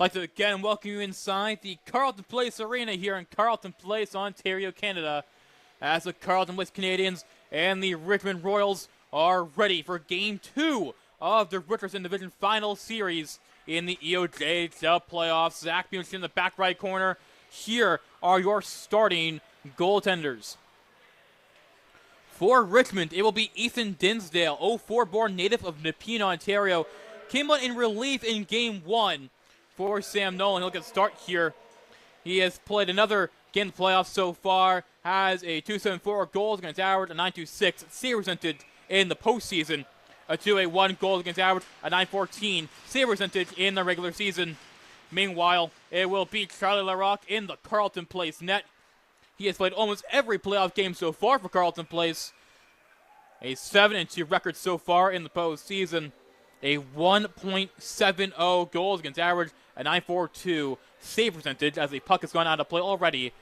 I'd like to again welcome you inside the Carleton Place Arena here in Carleton Place, Ontario, Canada, as the Carleton Place Canadians and the Richmond Royals are ready for Game 2 of the Richardson Division Final Series in the EOJHL playoffs. Zach Beams in the back right corner. Here are your starting goaltenders. For Richmond, it will be Ethan Dinsdale, 04-born native of Nepean, Ontario. Came out in relief in Game 1 for Sam Nolan. He'll get a start here. He has played another game in the playoffs so far, has a .274 goals against average, a .926 save percentage in the postseason, a .281 goals against average, a .914 save percentage in the regular season. Meanwhile, it will be Charlie Larocque in the Carleton Place net. He has played almost every playoff game so far for Carleton Place. A 7-2 record so far in the postseason. A 1.70 goals against average, a .942 save percentage as the puck has gone out of play already.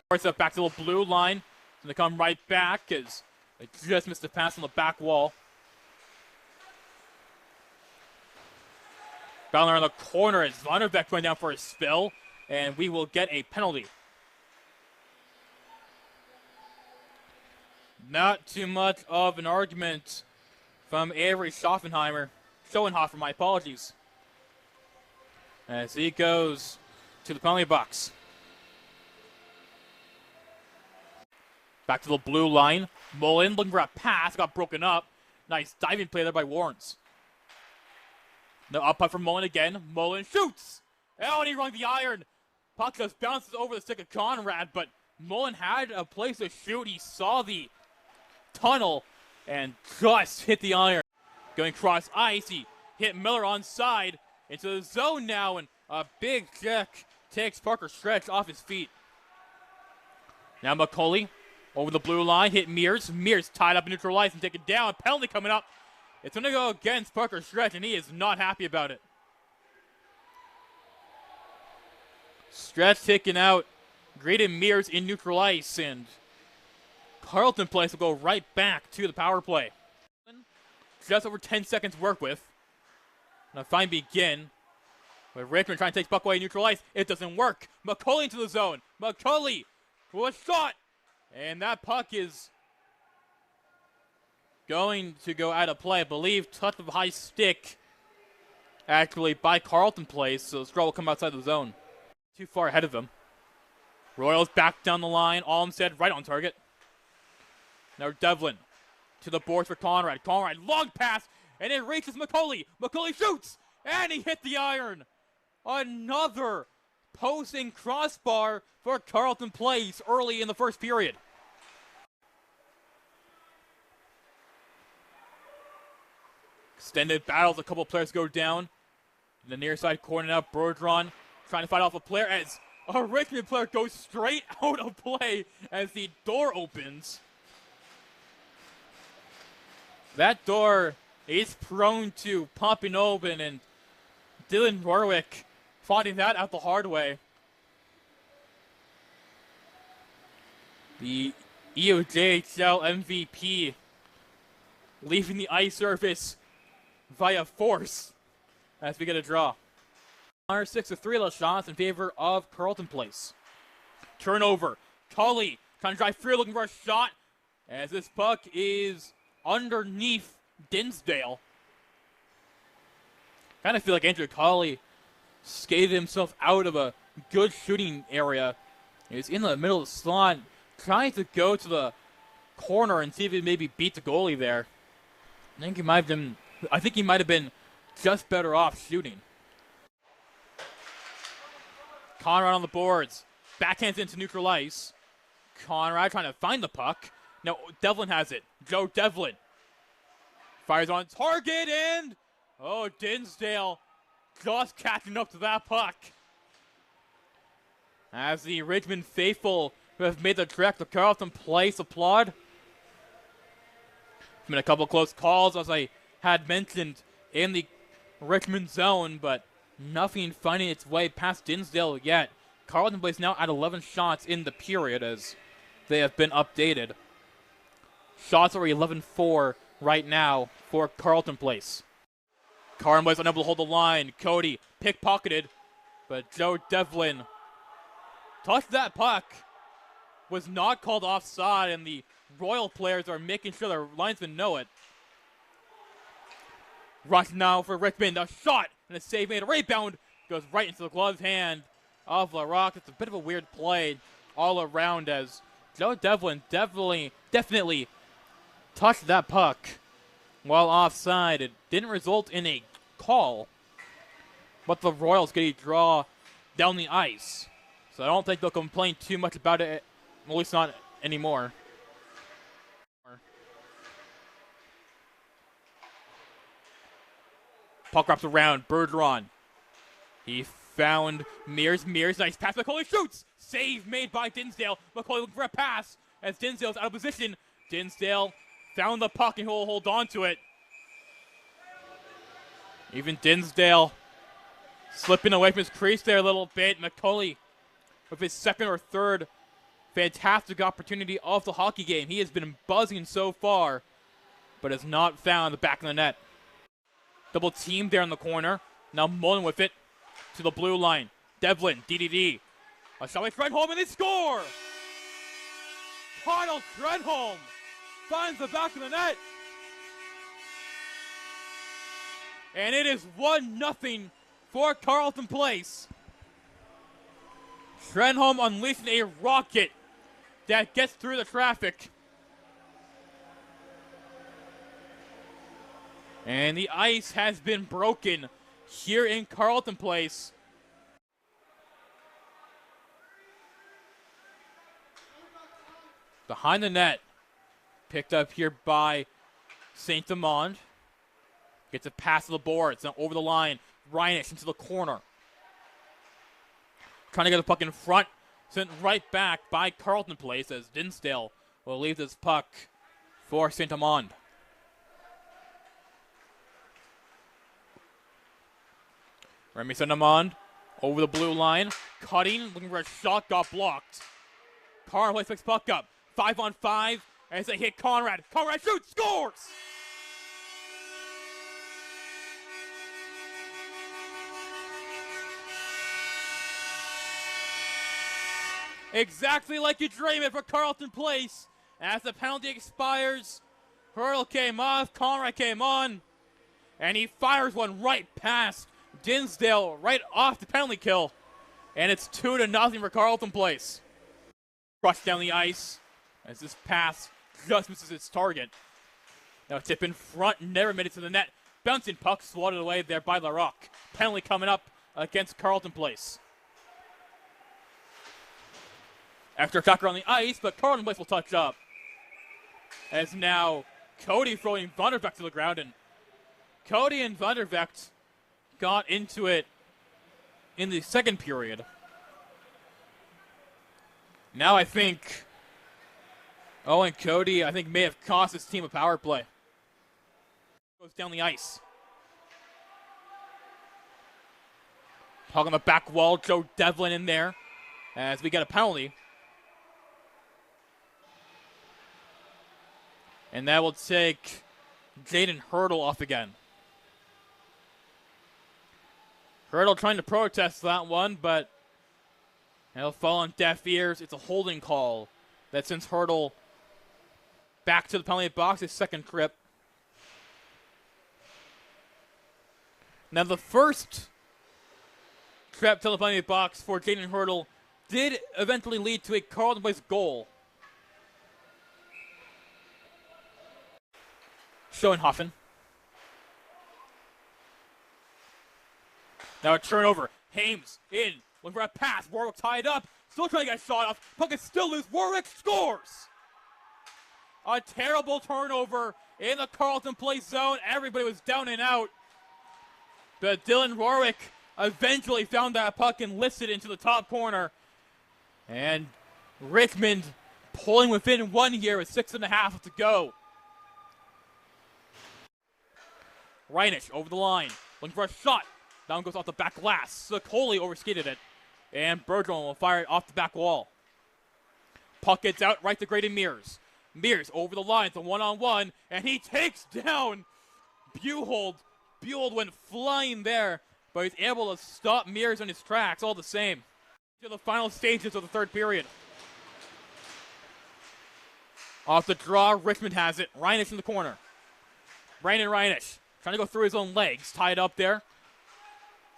Force up back to the blue line. Going to come right back as they just missed a pass on the back wall. Ballard on the corner as Vonderbeck going down for a spill, and we will get a penalty. Not too much of an argument from Avery Schoenhofer, my apologies. As he goes to the penalty box. Back to the blue line. Mullen looking for a pass, got broken up. Nice diving play there by Warrens. No up puck from Mullen again. Mullen shoots! Oh, and he rung the iron. Puck just bounces over the stick of Conrad, but Mullen had a place to shoot. He saw the tunnel and just hit the iron. Going cross ice, he hit Miller on side into the zone now, and a big check takes Parker Stretch off his feet. Now McCauley over the blue line, hit Mears. Mears tied up in neutral ice and taken down. Penalty coming up. It's going to go against Parker Stretch, and he is not happy about it. Stretch taken out. Graydon Mears in neutral ice, and Carleton Place will go right back to the power play. Just over 10 seconds to work with. Now fine begin. But Richmond trying to take puck away in neutral ice. It doesn't work. McCauley into the zone. McCauley for a shot. And that puck is going to go out of play. I believe touch of high stick actually by Carleton Place. So the straw will come outside the zone. Too far ahead of him. Royals back down the line. Olmstead right on target. Now Devlin to the boards for Conrad. Conrad, long pass, and it reaches McCauley. McCauley shoots, and he hit the iron. Another posting crossbar for Carleton Place early in the first period. Extended battles, a couple players go down. In the near side corner now, Bergeron trying to fight off a player as a Richmond player goes straight out of play as the door opens. That door is prone to popping open, and Dylan Warwick finding that out the hard way. The EOJHL MVP leaving the ice surface via force as we get a draw. 6-3 little shots in favor of Carleton Place. Turnover. Tully trying to drive through, looking for a shot as this puck is underneath Dinsdale. Kind of feel like Andrew Colley skated himself out of a good shooting area. He's in the middle of the slot, trying to go to the corner and see if he maybe beat the goalie there. I think he might have been just better off shooting. Conrad on the boards. Backhands into neutral ice. Conrad trying to find the puck. No, Devlin has it. Joe Devlin fires on target, and Dinsdale just catching up to that puck. As the Richmond faithful who have made the trek to Carleton Place applaud. There's been a couple close calls, as I had mentioned, in the Richmond zone, but nothing finding its way past Dinsdale yet. Carleton Place now at 11 shots in the period as they have been updated. Shots are 11-4 right now for Carleton Place. Carleton was unable to hold the line. Cody pickpocketed, but Joe Devlin touched that puck. Was not called offside, and the Royal players are making sure their linesmen know it. Rush now for Richmond. A shot and a save made. A rebound goes right into the gloved hand of Larocque. It's a bit of a weird play all around as Joe Devlin definitely touched that puck while offside. It didn't result in a call, but the Royals get a draw down the ice. So I don't think they'll complain too much about it, at least not anymore. Puck wraps around. Bergeron. He found Mears. Nice pass. McCauley shoots. Save made by Dinsdale. McCauley looking for a pass as Dinsdale's out of position. Dinsdale found the puck and he'll hold on to it. Even Dinsdale slipping away from his crease there a little bit. McCauley with his second or third fantastic opportunity of the hockey game. He has been buzzing so far, but has not found the back of the net. Double team there in the corner. Now Mullen with it to the blue line. Devlin, DDD. A shot by Trenholm and they score! Kyle Trenholm finds the back of the net. And it is 1-0 for Carleton Place. Trenholm unleashing a rocket that gets through the traffic. And the ice has been broken here in Carleton Place. Behind the net. Picked up here by St. Amand. Gets a pass to the boards. Now over the line. Reinish into the corner. Trying to get the puck in front. Sent right back by Carleton Place as Dinsdale will leave this puck for St. Amand. Remy St. Amand over the blue line. Cutting, looking for a shot, got blocked. Conrad picks puck up. 5-on-5 as they hit Conrad. Conrad shoots, scores! Exactly like you dream it for Carleton Place. As the penalty expires, Hurdle came off, Conrad came on, and he fires one right past Dinsdale, right off the penalty kill. And it's 2-0 for Carleton Place. Crushed down the ice as this pass just misses its target. Now tip in front, never made it to the net. Bouncing puck swatted away there by Larocque. Penalty coming up against Carleton Place. Extra attacker on the ice, but Carleton Place will touch up. As now Cody throwing Vandervecht to the ground, and Cody and Vandervecht got into it in the second period. Now I think Owen Cody, may have cost his team a power play. Goes down the ice. Puck on the back wall, Joe Devlin in there as we get a penalty. And that will take Jaden Hurdle off again. Hurdle trying to protest that one, but it'll fall on deaf ears. It's a holding call that sends Hurdle back to the penalty box, his second trip. Now the first trip to the penalty box for Jaden Hurdle did eventually lead to a Carleton Place goal. Schoenhofen. Now a turnover. Hames in. Looking for a pass. Warwick tied up. Still trying to get a shot off. Puck is still loose. Warwick scores! A terrible turnover in the Carleton Place zone. Everybody was down and out. But Dylan Warwick eventually found that puck and lifted it into the top corner. And Richmond pulling within 1 here with 6.5 to go. Reinish over the line. Looking for a shot. Down goes off the back glass. Sokoli overskated it. And Bergeron will fire it off the back wall. Puck gets out right to Graydon Mears. Mears over the line. It's a one-on-one. And he takes down Buhold. Buell went flying there, but he's able to stop Mears in his tracks all the same. To the final stages of the third period. Off the draw, Richmond has it. Reinish in the corner. Brandon Reinish trying to go through his own legs. Tied up there.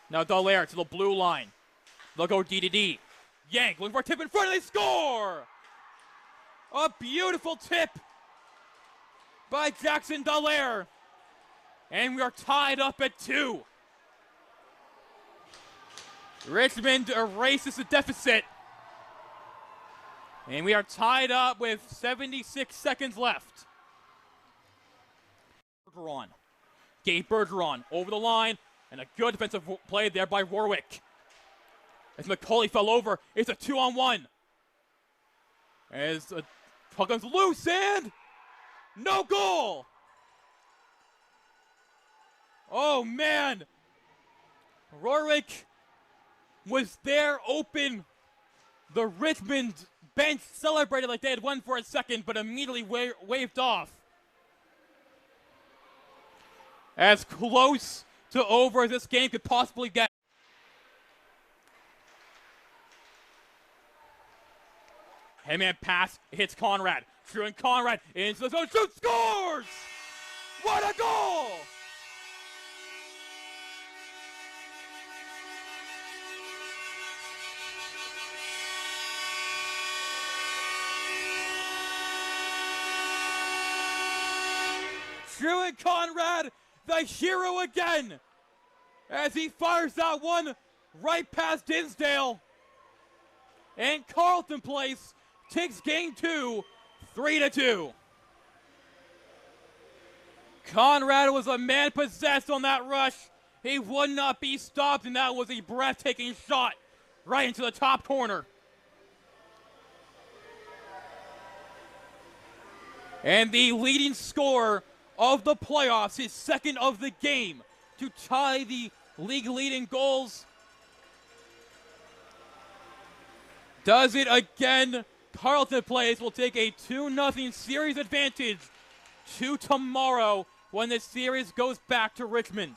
Now Dallaire to the blue line. They'll go D to D. Yank looking for a tip in front and they score! A beautiful tip by Jackson Dallaire. And we are tied up at 2. Richmond erases the deficit. And we are tied up with 76 seconds left. Bergeron. Gabe Bergeron over the line. And a good defensive play there by Warwick. As McCauley fell over, it's a 2-on-1. As the puck comes loose and no goal! Oh man! Warwick was there open. The Richmond bench celebrated like they had won for a second, but immediately waved off. As close to over as this game could possibly get. Headman pass hits Conrad. Truman Conrad into the zone, shoots, scores! What a goal! Truman Conrad, the hero again, as he fires that one right past Dinsdale. And Carleton Place takes game 2, 3-2. Conrad was a man possessed on that rush. He would not be stopped, and that was a breathtaking shot right into the top corner. And the leading scorer of the playoffs, his second of the game, to tie the league leading goals. Does it again. Carleton Place will take a 2-0 series advantage to tomorrow when the series goes back to Richmond.